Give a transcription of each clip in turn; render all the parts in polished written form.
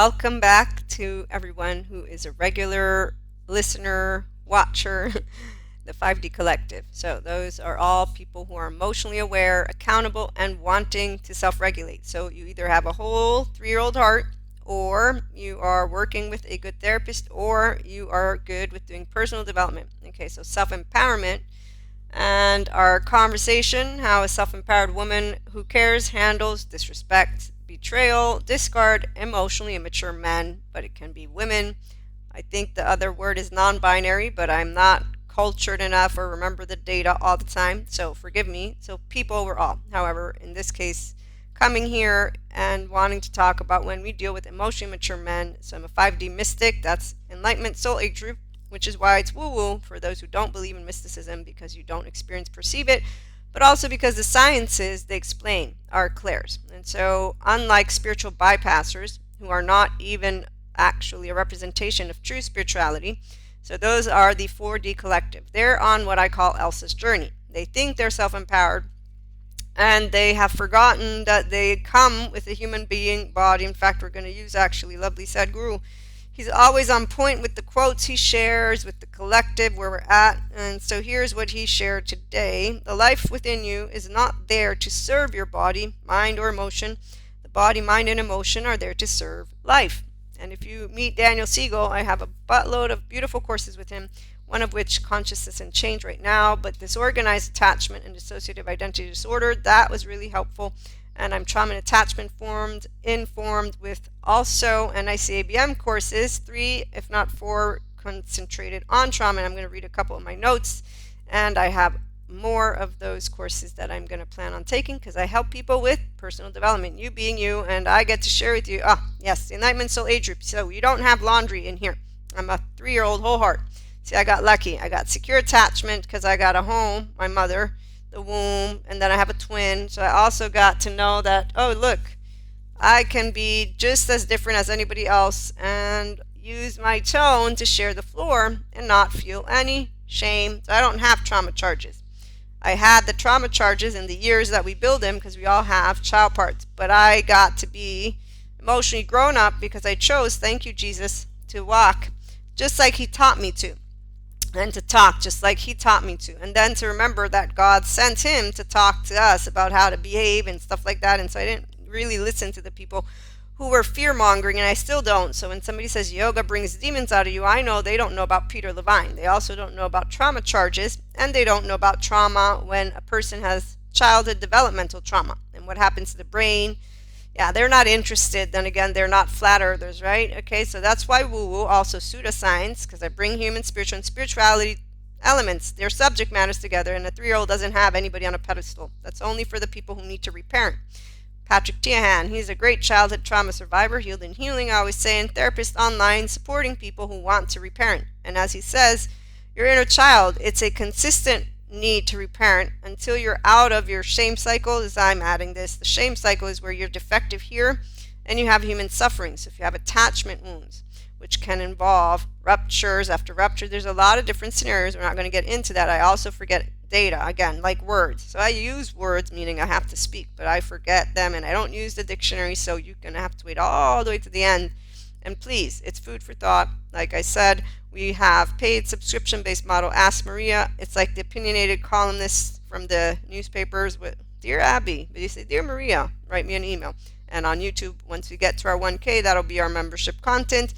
Welcome back to everyone who is a regular listener, watcher, the 5D Collective. So, those are all people who are emotionally aware, accountable, and wanting to self regulate. So, you either have a whole 3-year-old heart, or you are working with a good therapist, or you are good with doing personal development. Okay, so self empowerment and our conversation: how a self empowered woman who cares handles disrespect, betrayal, discard, emotionally immature men, but it can be women. I think the other word is non binary, but I'm not cultured enough or remember the data all the time, so forgive me. So, people overall. However, in this case, coming here and wanting to talk about when we deal with emotionally mature men. So, I'm a 5D mystic, that's Enlightenment Soul Age group, which is why it's woo woo for those who don't believe in mysticism, because you don't experience, perceive it, but also because the sciences they explain are clairs. And so, unlike spiritual bypassers who are not even actually a representation of true spirituality, so those are the 4D collective. They're on what I call Elsa's journey. They think they're self-empowered, and they have forgotten that they come with a human being body. In fact, we're going to use actually lovely Sadhguru. He's always on point with the quotes he shares with the collective where we're at. And so here's what he shared today. The life within you is not there to serve your body, mind, or emotion. The body, mind, and emotion are there to serve life. And if you meet Daniel Siegel, I have a buttload of beautiful courses with him, one of which Consciousness and Change right now, but Disorganized Attachment and Dissociative Identity Disorder, that was really helpful. And I'm trauma and attachment informed with also NICABM courses, 3 if not 4 concentrated on trauma. And I'm going to read a couple of my notes, and I have more of those courses that I'm going to plan on taking because I help people with personal development, you being you, and I get to share with you, yes, the Enlightenment Soul Age group. So you don't have laundry in here. I'm a 3-year-old whole heart. See, I got lucky. I got secure attachment because I got a home, my mother, the womb, and then I have a twin. So I also got to know that, oh, look, I can be just as different as anybody else and use my tone to share the floor and not feel any shame. So I don't have trauma charges. I had the trauma charges in the years that we build them because we all have child parts. But I got to be emotionally grown up because I chose, thank you, Jesus, to walk just like he taught me to, and to talk just like he taught me to, and then to remember that God sent him to talk to us about how to behave and stuff like that. And so I didn't really listen to the people who were fear-mongering, and I still don't. So when somebody says yoga brings demons out of you, I know they don't know about Peter Levine. They also don't know about trauma charges, and they don't know about trauma when a person has childhood developmental trauma and what happens to the brain. Yeah, they're not interested. Then again, they're not flat earthers, right? Okay, so that's why woo-woo, also pseudoscience, because I bring human, spiritual, and spirituality elements, their subject matters together, and a 3-year-old doesn't have anybody on a pedestal. That's only for the people who need to reparent. Patrick Tiahan, he's a great childhood trauma survivor, healed in healing, I always say, and therapist online supporting people who want to reparent. And as he says, your inner child, it's a consistent need to reparent until you're out of your shame cycle. As I'm adding this, the shame cycle is where you're defective here and you have human suffering. So if you have attachment wounds, which can involve ruptures after rupture, there's a lot of different scenarios. We're not going to get into that. I also forget data, again, like words. So I use words, meaning I have to speak, but I forget them and I don't use the dictionary, so you're going to have to wait all the way to the end. And please, it's food for thought. Like I said, we have paid subscription-based model. Ask Maria. It's like the opinionated columnists from the newspapers with, Dear Abby, but you say, Dear Maria, write me an email. And on YouTube, once we get to our 1K, that'll be our membership content.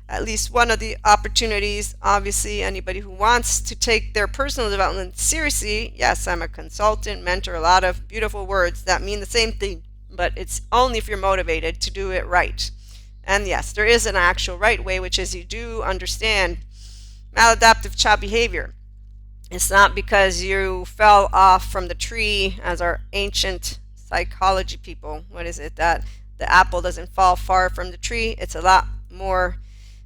At least one of the opportunities, obviously, anybody who wants to take their personal development seriously, yes, I'm a consultant, mentor, a lot of beautiful words that mean the same thing, but it's only if you're motivated to do it right. And yes, there is an actual right way, which is you do understand maladaptive child behavior. It's not because you fell off from the tree, as our ancient psychology people, what is it, that the apple doesn't fall far from the tree. It's a lot more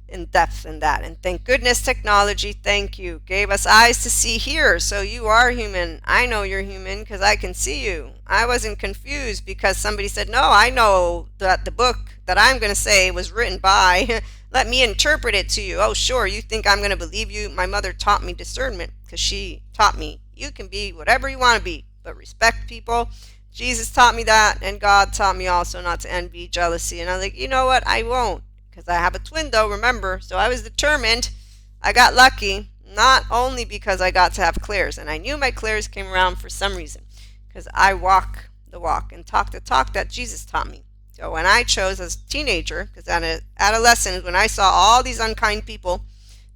in depth than that. And thank goodness technology, thank you, gave us eyes to see here. So you are human. I know you're human because I can see you. I wasn't confused because somebody said, no, I know that the book that I'm going to say was written by, let me interpret it to you. Oh, sure, you think I'm going to believe you? My mother taught me discernment because she taught me you can be whatever you want to be, but respect people. Jesus taught me that, and God taught me also not to envy, jealousy. And I'm like, you know what? I won't. because I have a twin though, remember, so I was determined. I got lucky, not only because I got to have clairs, and I knew my clairs came around for some reason, because I walk the walk and talk the talk that Jesus taught me. So when I chose as a teenager, because at adolescence, when I saw all these unkind people,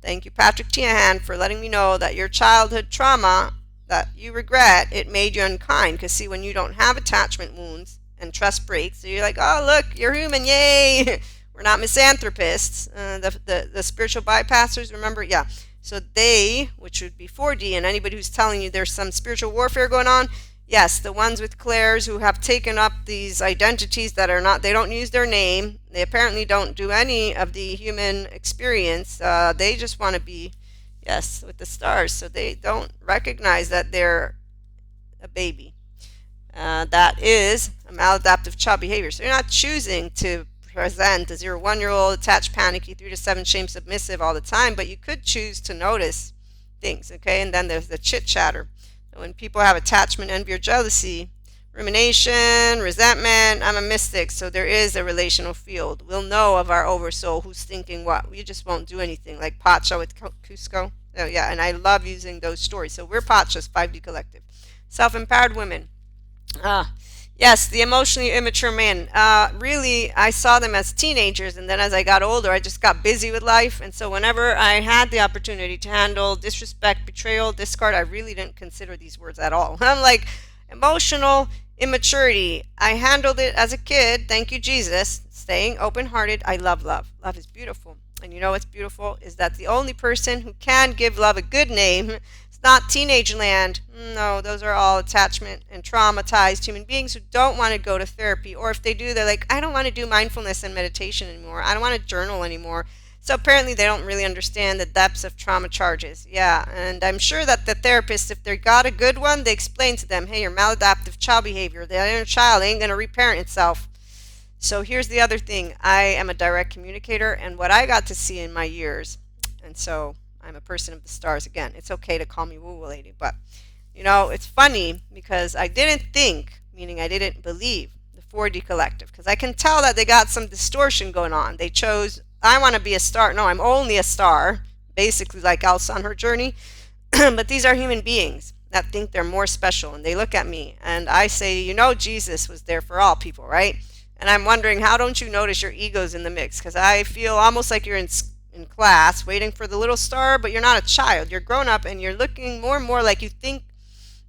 thank you, Patrick Tiahan, for letting me know that your childhood trauma that you regret, it made you unkind. Because see, when you don't have attachment wounds and trust breaks, so you're like, oh, look, you're human, yay. We're not misanthropists. The spiritual bypassers, remember? Yeah. So they, which would be 4D, and anybody who's telling you there's some spiritual warfare going on, yes, the ones with clairs who have taken up these identities that are not, they don't use their name. They apparently don't do any of the human experience. They just want to be, yes, with the stars. So they don't recognize that they're a baby. That is a maladaptive child behavior. So you're not choosing to present as your 1-year-old attached, panicky, 3 to 7, shame, submissive all the time, but you could choose to notice things, okay? And then there's the chit chatter. When people have attachment, envy, or jealousy, rumination, resentment, I'm a mystic, so there is a relational field. We'll know of our oversoul who's thinking what. We just won't do anything, like Pacha with Cusco. Oh, yeah, and I love using those stories. So we're Pacha's 5D Collective. Self-empowered women. Yes, the emotionally immature man. Really, I saw them as teenagers, and then as I got older, I just got busy with life. And so whenever I had the opportunity to handle disrespect, betrayal, discard, I really didn't consider these words at all. I'm like, emotional immaturity. I handled it as a kid. Thank you, Jesus. Staying open-hearted. I love love. Love is beautiful. And you know what's beautiful is that the only person who can give love a good name, it's not teenage land. No, those are all attachment and traumatized human beings who don't want to go to therapy. Or if they do, they're like, I don't want to do mindfulness and meditation anymore. I don't want to journal anymore. So apparently they don't really understand the depths of trauma charges. Yeah, and I'm sure that the therapist, if they got a good one, they explain to them, hey, your maladaptive child behavior, the inner child ain't going to reparent itself. So here's the other thing. I am a direct communicator, and what I got to see in my years, and so I'm a person of the stars again. It's okay to call me woo-woo lady, but you know, it's funny because I didn't think, meaning I didn't believe the 4D Collective, because I can tell that they got some distortion going on. They chose, I want to be a star. No, I'm only a star, basically like Elsa on her journey. But these are human beings that think they're more special, and they look at me and I say, you know, Jesus was there for all people, right? And I'm wondering, how don't you notice your ego's in the mix? Because I feel almost like you're in class waiting for the little star, but you're not a child. You're grown up, and you're looking more and more like you think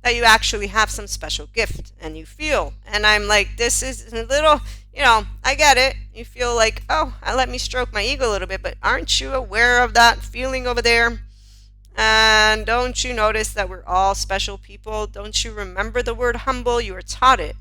that you actually have some special gift, and you feel. And I'm like, this is a little, you know, I get it. You feel like, oh, let me stroke my ego a little bit, but aren't you aware of that feeling over there? And don't you notice that we're all special people? Don't you remember the word humble? You were taught it.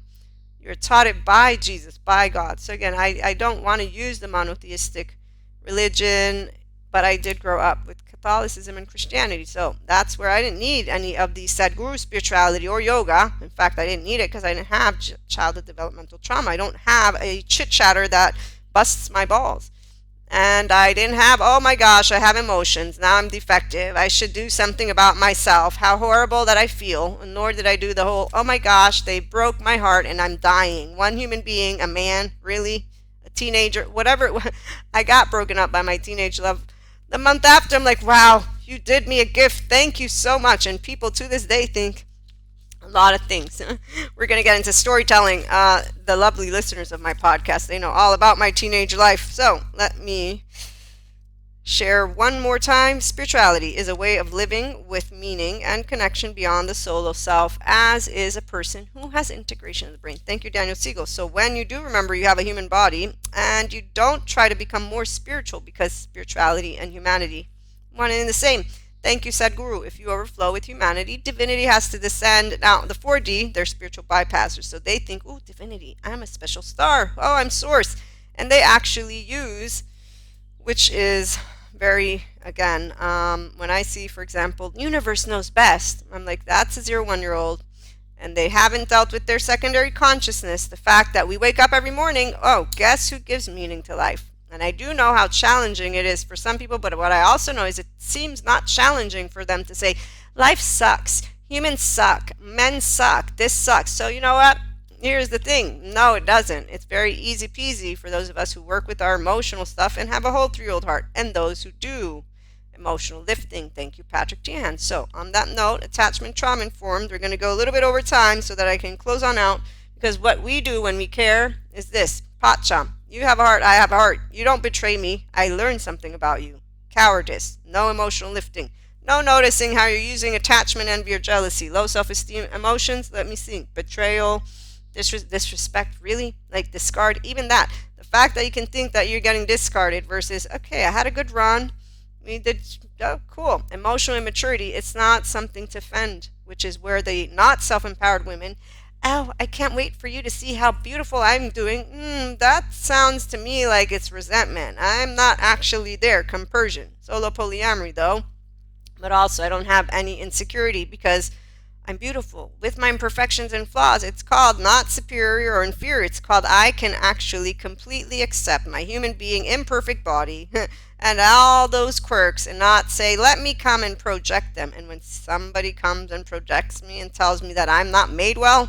You're taught it by Jesus, by God. So again, I don't want to use the monotheistic religion, but I did grow up with Catholicism and Christianity. So that's where I didn't need any of the Sadhguru spirituality or yoga. In fact, I didn't need it because I didn't have childhood developmental trauma. I don't have a chit-chatter that busts my balls. And I didn't have, oh my gosh, I have emotions. Now I'm defective. I should do something about myself. How horrible that I feel. Nor did I do the whole, oh my gosh, they broke my heart and I'm dying. One human being, a man, really? A teenager, whatever it was. I got broken up by my teenage love. The month after, I'm like, wow, you did me a gift. Thank you so much. And people to this day think a lot of things. We're going to get into storytelling. The lovely listeners of my podcast, they know all about my teenage life. So let me share one more time. Spirituality is a way of living with meaning and connection beyond the solo self, as is a person who has integration of the brain. Thank you, Daniel Siegel. So when you do remember you have a human body, and you don't try to become more spiritual, because spirituality and humanity, one and the same. Thank you, Sadhguru. If you overflow with humanity, divinity has to descend. Now, the 4D, they're spiritual bypassers, so they think, oh, divinity, I'm a special star. Oh, I'm source. And they actually use, which is very, again, when I see, for example, universe knows best, I'm like, that's a 0-1-year-old, and they haven't dealt with their secondary consciousness, the fact that we wake up every morning, oh, guess who gives meaning to life? And I do know how challenging it is for some people, but what I also know is it seems not challenging for them to say, life sucks, humans suck, men suck, this sucks. So you know what? here's the thing. No, it doesn't. It's very easy peasy for those of us who work with our emotional stuff and have a whole 3-year-old heart, and those who do. Emotional lifting. Thank you, Patrick Tian. So, on that note, attachment trauma informed, we're going to go a little bit over time so that I can close on out, because what we do when we care is this. Pacha. You have a heart, I have a heart. You don't betray me. I learned something about you. Cowardice. No emotional lifting. No noticing how you're using attachment, envy, or jealousy. Low self-esteem emotions. Let me think. Betrayal, disrespect. Really? Like discard. Even that. The fact that you can think that you're getting discarded versus, okay, I had a good run. We did, oh, cool. Emotional immaturity. It's not something to fend, which is where the not self-empowered women, oh, I can't wait for you to see how beautiful I'm doing. That sounds to me like it's resentment. I'm not actually there. Compersion. Solo polyamory, though. But also, I don't have any insecurity because I'm beautiful with my imperfections and flaws. It's called not superior or inferior. It's called I can actually completely accept my human being imperfect body and all those quirks and not say, let me come and project them. And when somebody comes and projects me and tells me that I'm not made well,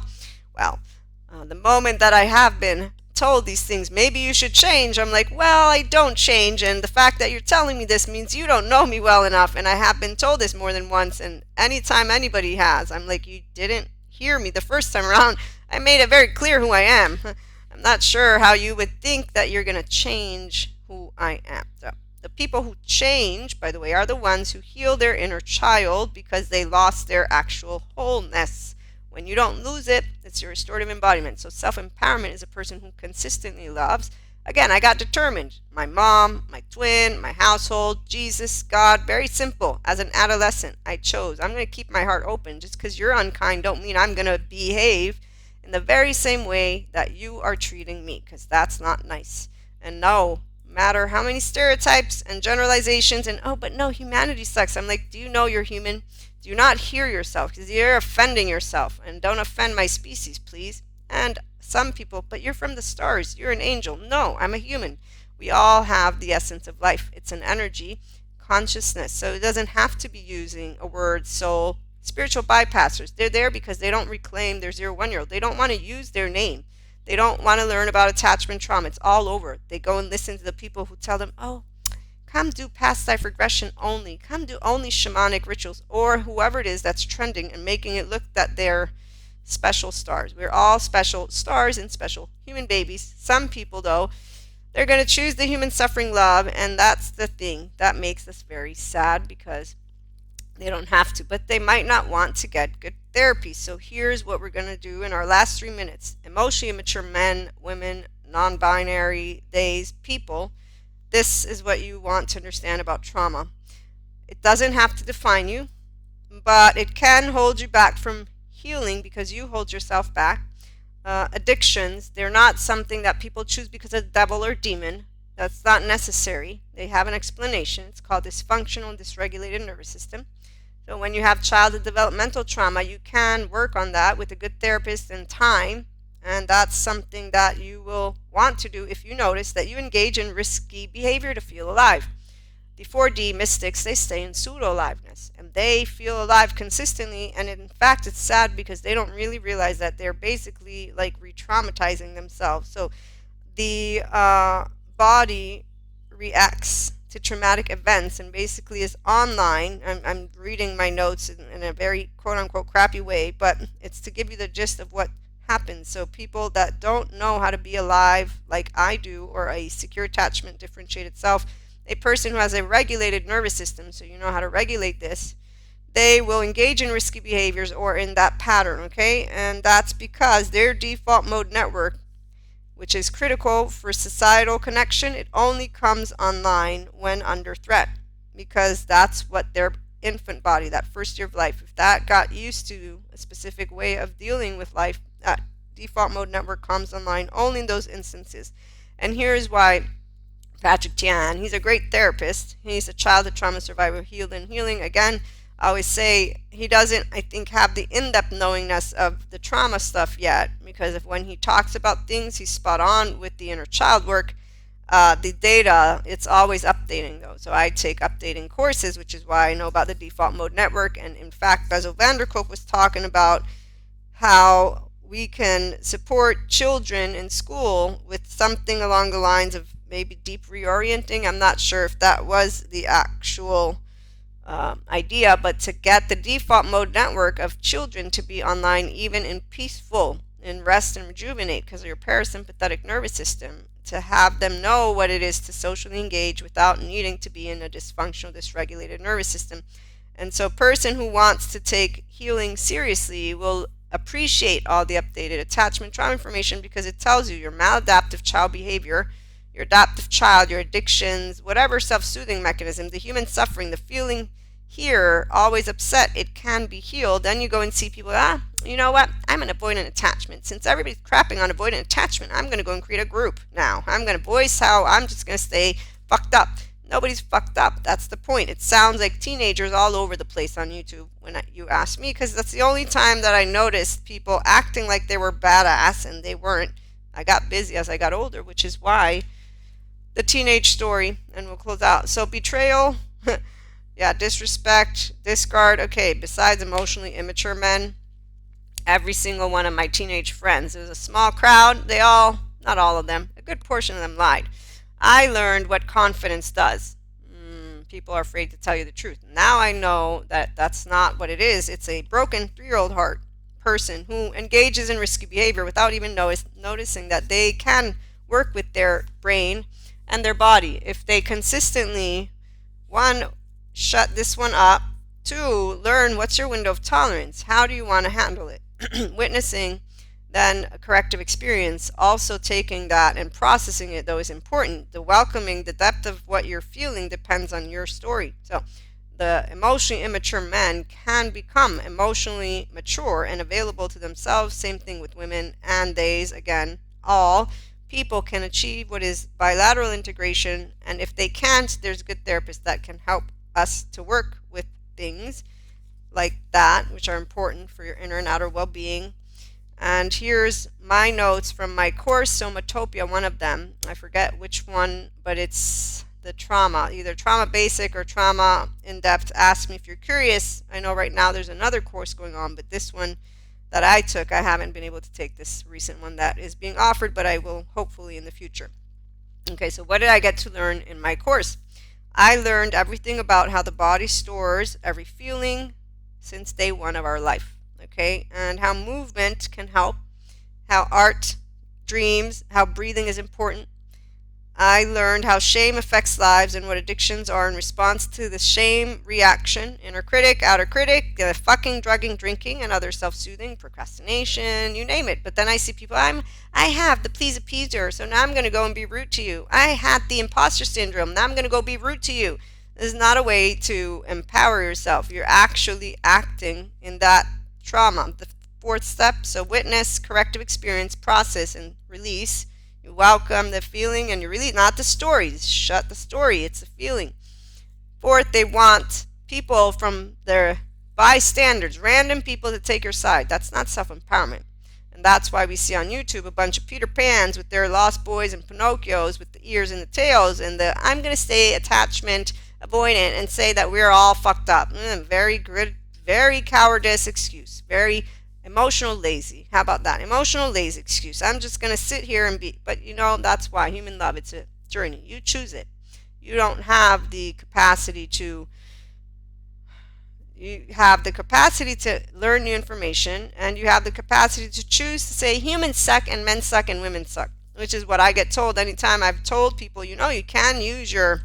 the moment that I have been told these things, maybe you should change, I'm like, well, I don't change, and the fact that you're telling me this means you don't know me well enough, and I have been told this more than once, and anytime anybody has, I'm like, you didn't hear me the first time around. I made it very clear who I am. I'm not sure how you would think that you're going to change who I am. So, the people who change, by the way, are the ones who heal their inner child because they lost their actual wholeness. When you don't lose it, it's your restorative embodiment. So self-empowerment is a person who consistently loves. Again, I got determined. My mom, my twin, my household, Jesus, God, very simple. As an adolescent, I chose. I'm going to keep my heart open. Just because you're unkind don't mean I'm going to behave in the very same way that you are treating me, because that's not nice. And no matter how many stereotypes and generalizations and, oh, but no, humanity sucks. I'm like, do you know you're human? Do not hear yourself because you're offending yourself, and don't offend my species, please. And some people, but you're from the stars, you're an angel. No, I'm a human. We all have the essence of life. It's an energy, consciousness. So it doesn't have to be using a word, soul. Spiritual bypassers, they're there because they don't reclaim their 0-1-year-old. They don't want to use their name. They don't want to learn about attachment trauma. It's all over. They go and listen to the people who tell them, oh, come do past life regression only. Come do only shamanic rituals, or whoever it is that's trending and making it look that they're special stars. We're all special stars and special human babies. Some people, though, they're going to choose the human suffering love, and that's the thing that makes us very sad because they don't have to, but they might not want to get good therapy. So here's what we're going to do in our last 3 minutes. Emotionally immature men, women, non-binary, theys, people. This is what you want to understand about trauma. It doesn't have to define you, but it can hold you back from healing because you hold yourself back. Addictions, they're not something that people choose because of devil or demon. That's not necessary. They have an explanation. It's called dysfunctional and dysregulated nervous system. So when you have childhood developmental trauma, you can work on that with a good therapist and time. And that's something that you will want to do if you notice that you engage in risky behavior to feel alive. The 4D mystics, they stay in pseudo-aliveness, and they feel alive consistently, and in fact it's sad because they don't really realize that they're basically like re-traumatizing themselves. So the body reacts to traumatic events and basically is online. I'm reading my notes in a very quote-unquote crappy way, but it's to give you the gist of what happens. So people that don't know how to be alive like I do, or a secure attachment differentiated self, a person who has a regulated nervous system, so you know how to regulate this, they will engage in risky behaviors or in that pattern, okay? And that's because their default mode network, which is critical for societal connection, it only comes online when under threat, because that's what their infant body, that first year of life, if that got used to a specific way of dealing with life, that default mode network comes online only in those instances. And here's why Patrick Tian, he's a great therapist. He's a childhood trauma survivor, healed and healing. Again, I always say he doesn't, I think, have the in-depth knowingness of the trauma stuff yet, because if when he talks about things, he's spot on with the inner child work. The data, it's always updating though. So I take updating courses, which is why I know about the default mode network. And in fact, Bessel van der Kolk was talking about how we can support children in school with something along the lines of maybe deep reorienting. I'm not sure if that was the actual idea, but to get the default mode network of children to be online even in peaceful, in rest and rejuvenate because of your parasympathetic nervous system, to have them know what it is to socially engage without needing to be in a dysfunctional, dysregulated nervous system. And so a person who wants to take healing seriously will appreciate all the updated attachment trauma information because it tells you your maladaptive child behavior, your adaptive child, your addictions, whatever self-soothing mechanism, the human suffering, the feeling here, always upset, it can be healed. Then you go and see people, you know what, I'm an avoidant attachment. Since everybody's crapping on avoidant attachment, I'm going to go and create a group now. I'm going to voice how I'm just going to stay fucked up. Nobody's fucked up. That's the point. It sounds like teenagers all over the place on YouTube when you ask me, because that's the only time that I noticed people acting like they were badass and they weren't. I got busy as I got older, which is why the teenage story, and we'll close out. So betrayal, yeah, disrespect, discard. Okay, besides emotionally immature men, every single one of my teenage friends, it was a small crowd, they all, not all of them, a good portion of them lied. I learned what confidence does. People are afraid to tell you the truth. Now I know that that's not what it is. It's a broken 3-year-old heart person who engages in risky behavior without even noticing that they can work with their brain and their body. If they consistently, one, shut this one up, two, learn what's your window of tolerance. How do you want to handle it? Witnessing then a corrective experience, also taking that and processing it, though, is important. The welcoming, the depth of what you're feeling depends on your story. So the emotionally immature men can become emotionally mature and available to themselves. Same thing with women and theys. Again, all people can achieve what is bilateral integration, and if they can't, there's good therapists that can help us to work with things like that, which are important for your inner and outer well-being. And here's my notes from my course, Somatopia, one of them. I forget which one, but it's the trauma, either trauma basic or trauma in-depth. Ask me if you're curious. I know right now there's another course going on, but this one that I took, I haven't been able to take this recent one that is being offered, but I will hopefully in the future. Okay, so what did I get to learn in my course? I learned everything about how the body stores every feeling since day one of our life. Okay, and how movement can help, how art, dreams, how breathing is important. I learned how shame affects lives and what addictions are in response to the shame reaction. Inner critic, outer critic, fucking, drugging, drinking, and other self-soothing, procrastination, you name it. But then I see people, I have the please appeaser, so now I'm going to go and be rude to you. I had the imposter syndrome, now I'm going to go be rude to you. This is not a way to empower yourself. You're actually acting in that trauma. The fourth step, so witness, corrective experience, process, and release. You welcome the feeling and you release, not the stories. Shut the story, it's a feeling. Fourth, they want people from their bystanders, random people to take your side. That's not self-empowerment. And that's why we see on YouTube a bunch of Peter Pans with their lost boys and Pinocchios with the ears and the tails and the I'm going to stay attachment avoidant and say that we're all fucked up. Very good. Very cowardice excuse. Very emotional lazy. How about that? Emotional lazy excuse. I'm just going to sit here and be. But you know, that's why human love, it's a journey. You choose it. You don't have the capacity to. You have the capacity to learn new information, and you have the capacity to choose to say humans suck and men suck and women suck, which is what I get told anytime I've told people, you know, you can use your.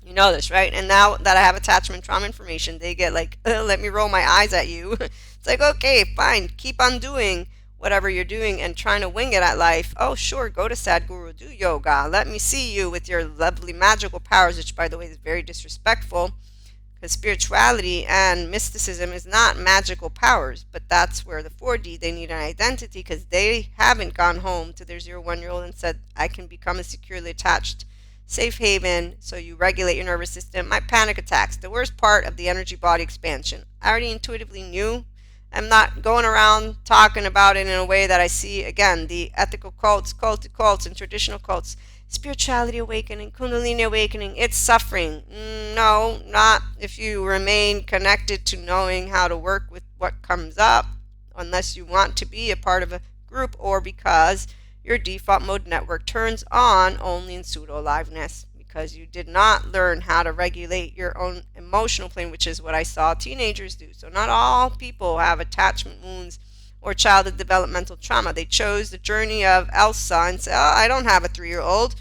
You know this, right? And now that I have attachment trauma information, they get like, let me roll my eyes at you. It's like, okay, fine. Keep on doing whatever you're doing and trying to wing it at life. Oh, sure. Go to Sadhguru. Do yoga. Let me see you with your lovely magical powers, which, by the way, is very disrespectful. Because spirituality and mysticism is not magical powers. But that's where the 4D, they need an identity because they haven't gone home to their 0-1-year-old and said, I can become a securely attached safe haven, so you regulate your nervous system. My panic attacks, the worst part of the energy body expansion. I already intuitively knew. I'm not going around talking about it in a way that I see, again, the ethical cults, culty cults, and traditional cults. Spirituality awakening, Kundalini awakening, it's suffering. No, not if you remain connected to knowing how to work with what comes up. unless you want to be a part of a group or because your default mode network turns on only in pseudo aliveness, because you did not learn how to regulate your own emotional plane, which is what I saw teenagers do. So not all people have attachment wounds or childhood developmental trauma. They chose the journey of Elsa and say, oh, I don't have a 3-year-old.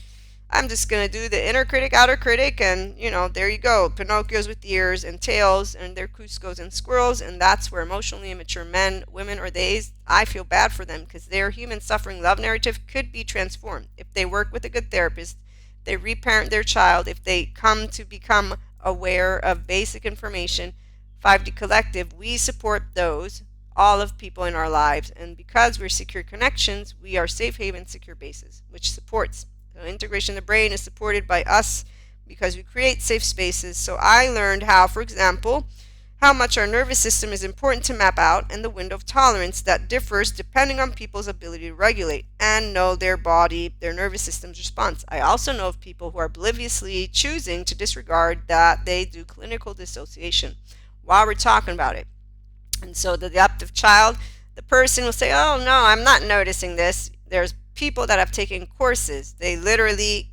I'm just going to do the inner critic, outer critic, and, there you go. Pinocchios with ears and tails, and they're Cuscos and squirrels, and that's where emotionally immature men, women, or theys, I feel bad for them, because their human suffering love narrative could be transformed. If they work with a good therapist, they reparent their child, if they come to become aware of basic information, 5D Collective, we support those, all of people in our lives, and because we're secure connections, we are safe haven secure bases, which supports. So integration in the brain is supported by us because we create safe spaces. So I learned how, for example, how much our nervous system is important to map out and the window of tolerance that differs depending on people's ability to regulate and know their body, their nervous system's response. I also know of people who are obliviously choosing to disregard that they do clinical dissociation while we're talking about it. And so the adaptive child, the person will say, oh no, I'm not noticing this. There's people that have taken courses. They literally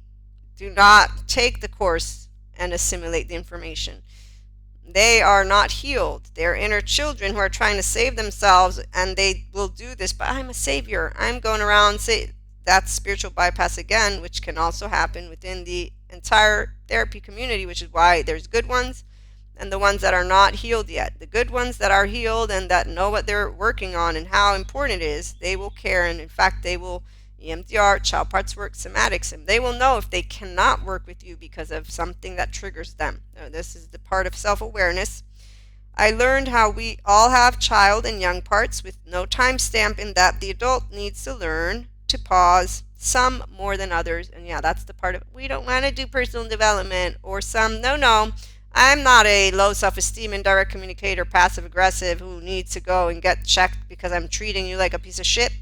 do not take the course and assimilate the information. They are not healed. They're inner children who are trying to save themselves, and they will do this, but I'm a savior. I'm going around say that's spiritual bypass again, which can also happen within the entire therapy community, which is why there's good ones and the ones that are not healed yet. The good ones that are healed and that know what they're working on and how important it is, they will care, and in fact they will EMDR, child parts work, somatics, and they will know if they cannot work with you because of something that triggers them. Now, this is the part of self-awareness. I learned how we all have child and young parts with no timestamp, in that the adult needs to learn to pause, some more than others. And yeah, that's the part of we don't want to do personal development, or some, no, I'm not a low self-esteem, indirect communicator, passive aggressive who needs to go and get checked because I'm treating you like a piece of shit.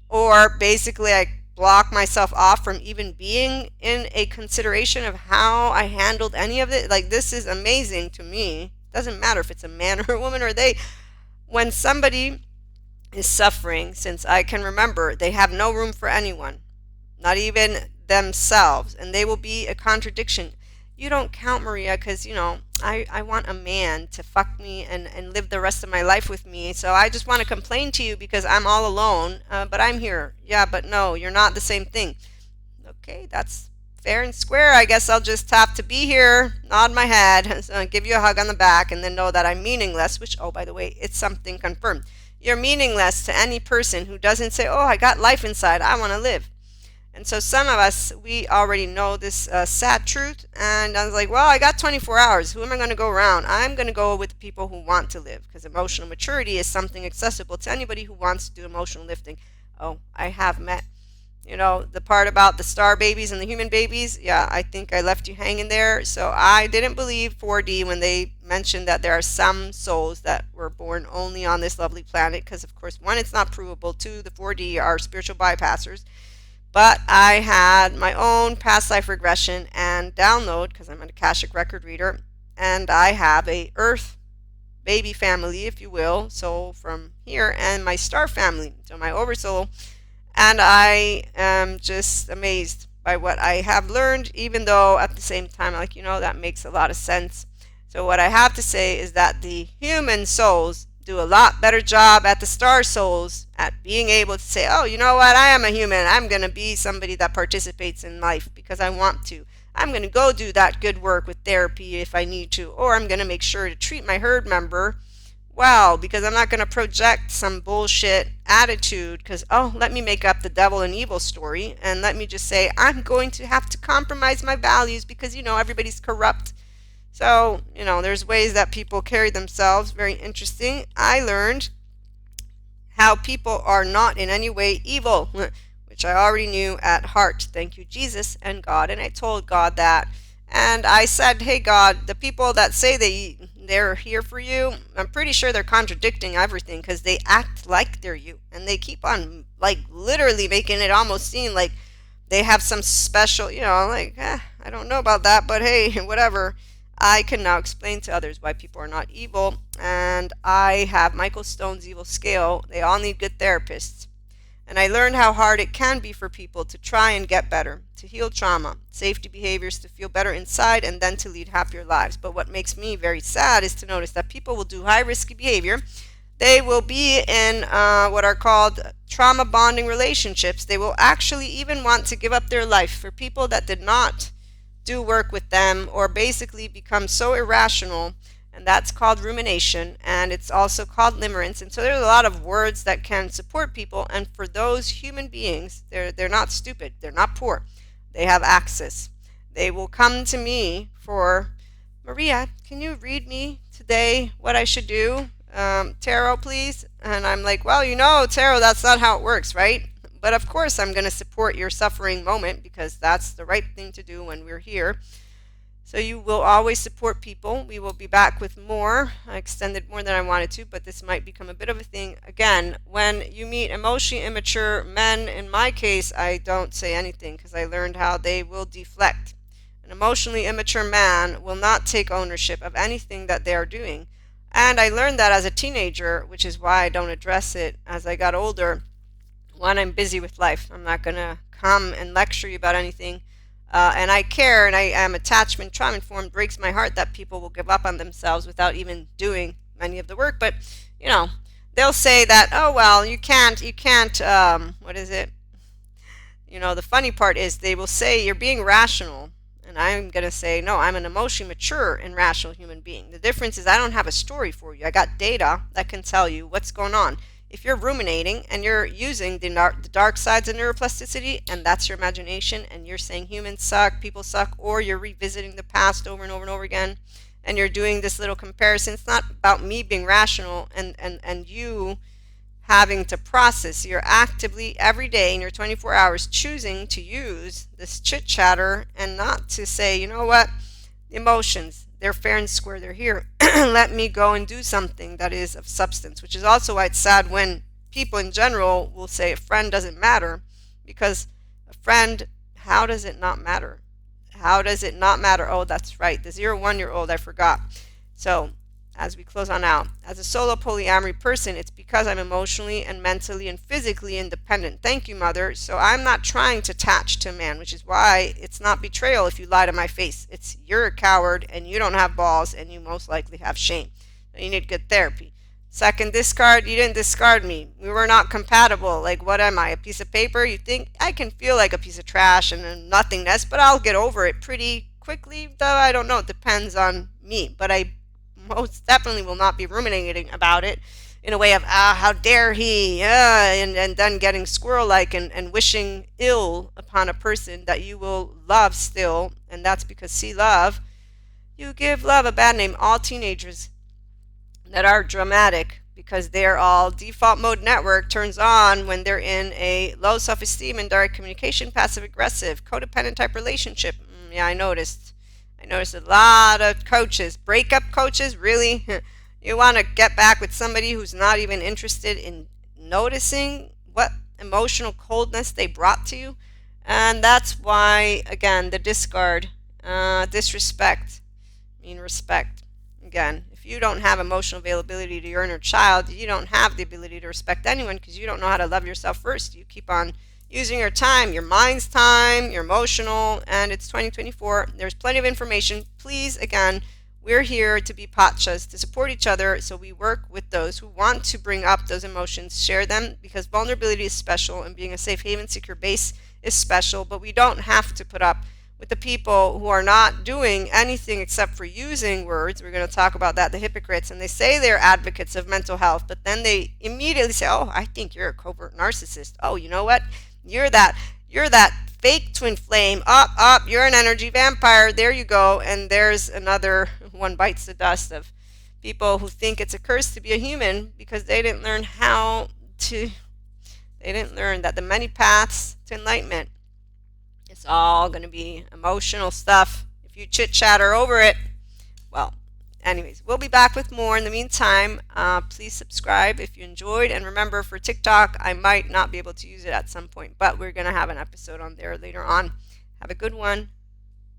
Or basically I block myself off from even being in a consideration of how I handled any of it. Like, this is amazing to me. Doesn't matter if it's a man or a woman or they. When somebody is suffering, since I can remember, they have no room for anyone, not even themselves, and they will be a contradiction. You don't count, Maria, because, I want a man to fuck me and live the rest of my life with me. So I just want to complain to you because I'm all alone, but I'm here. Yeah, but no, you're not the same thing. Okay, that's fair and square. I guess I'll just have to be here, nod my head, give you a hug on the back, and then know that I'm meaningless, which, oh, by the way, it's something confirmed. You're meaningless to any person who doesn't say, oh, I got life inside, I want to live. And so some of us, we already know this sad truth, and I was like, well, I got 24 hours. Who am I going to go around? I'm going to go with the people who want to live, because emotional maturity is something accessible to anybody who wants to do emotional lifting. Oh, I have met, the part about the star babies and the human babies. Yeah, I think I left you hanging there. So I didn't believe 4D when they mentioned that there are some souls that were born only on this lovely planet, because, of course, one, it's not provable. Two, the 4D are spiritual bypassers. But I had my own past life regression and download, because I'm an Akashic record reader, and I have a Earth baby family, if you will, soul from here, and my star family, so my oversoul, and I am just amazed by what I have learned, even though at the same time, that makes a lot of sense. So what I have to say is that the human souls do a lot better job at the star souls at being able to say, oh, you know what, I am a human. I'm going to be somebody that participates in life because I want to. I'm going to go do that good work with therapy if I need to, or I'm going to make sure to treat my herd member well, because I'm not going to project some bullshit attitude because, oh, let me make up the devil and evil story, and let me just say I'm going to have to compromise my values because, everybody's corrupt. So, there's ways that people carry themselves. Very interesting. I learned how people are not in any way evil, which I already knew at heart. Thank you, Jesus and God. And I told God that. And I said, hey, God, the people that say they're here for you, I'm pretty sure they're contradicting everything because they act like they're you. And they keep on, literally making it almost seem like they have some special, I don't know about that, but hey, whatever. I can now explain to others why people are not evil, and I have Michael Stone's evil scale. They all need good therapists. And I learned how hard it can be for people to try and get better, to heal trauma, safety behaviors, to feel better inside, and then to lead happier lives. But what makes me very sad is to notice that people will do high risky behavior. They will be in what are called trauma bonding relationships. They will actually even want to give up their life for people that did not do work with them, or basically become so irrational, and that's called rumination, and it's also called limerence. And so there's a lot of words that can support people, and for those human beings, they're not stupid, they're not poor, they have access. They will come to me for, Maria, can you read me today what I should do? Tarot, please. And I'm like, well, tarot, that's not how it works, right? But of course, I'm going to support your suffering moment, because that's the right thing to do when we're here. So you will always support people. We will be back with more. I extended more than I wanted to, but this might become a bit of a thing. Again, when you meet emotionally immature men, in my case, I don't say anything, because I learned how they will deflect. An emotionally immature man will not take ownership of anything that they are doing. And I learned that as a teenager, which is why I don't address it as I got older. One, I'm busy with life. I'm not going to come and lecture you about anything. And I care, and I am attachment trauma informed. Breaks my heart that people will give up on themselves without even doing many of the work. But, they'll say that, oh, well, you can't, what is it? The funny part is they will say you're being rational. And I'm going to say, no, I'm an emotionally mature and rational human being. The difference is I don't have a story for you. I got data that can tell you what's going on. If you're ruminating and you're using the dark sides of neuroplasticity, and that's your imagination, and you're saying humans suck, people suck, or you're revisiting the past over and over and over again, and you're doing this little comparison, it's not about me being rational and you having to process. You're actively, every day in your 24 hours, choosing to use this chit chatter and not to say, you know what, the emotions, they're fair and square, they're here. Let me go and do something that is of substance, which is also why it's sad when people in general will say a friend doesn't matter, because a friend, how does it not matter? How does it not matter? Oh, that's right, the 0-1-year-old, I forgot. So as we close on out, as a solo polyamory person, it's because I'm emotionally and mentally and physically independent. Thank you, Mother. So I'm not trying to attach to a man, which is why it's not betrayal if you lie to my face. It's you're a coward and you don't have balls and you most likely have shame. So you need good therapy. Second, discard. You didn't discard me. We were not compatible. Like, what am I, a piece of paper? You think I can feel like a piece of trash and a nothingness, but I'll get over it pretty quickly, though I don't know. It depends on me. But I most definitely will not be ruminating about it in a way of, how dare he, and then getting squirrel-like and wishing ill upon a person that you will love still. And that's because, see, love, you give love a bad name. All teenagers that are dramatic, because they're all default mode network turns on when they're in a low self-esteem and direct communication, passive-aggressive, codependent type relationship. Yeah, I noticed a lot of coaches, breakup coaches, really? You want to get back with somebody who's not even interested in noticing what emotional coldness they brought to you? And that's why, again, the discard, disrespect, respect. Again, if you don't have emotional availability to your inner child, you don't have the ability to respect anyone, because you don't know how to love yourself first. You keep on using your time, your mind's time, your emotional, and it's 2024. There's plenty of information. Please, again, we're here to be pachas, to support each other, so we work with those who want to bring up those emotions, share them, because vulnerability is special, and being a safe haven, secure base is special, but we don't have to put up with the people who are not doing anything except for using words. We're going to talk about that, the hypocrites, and they say they're advocates of mental health, but then they immediately say, oh, I think you're a covert narcissist. Oh, you know what? You're that fake twin flame. Up, you're an energy vampire. There you go. And there's another one bites the dust of people who think it's a curse to be a human, because they didn't learn that the many paths to enlightenment, it's all going to be emotional stuff. If you chit chatter over it, well, anyways, we'll be back with more. In the meantime, please subscribe if you enjoyed. And remember, for TikTok, I might not be able to use it at some point, but we're going to have an episode on there later on. Have a good one.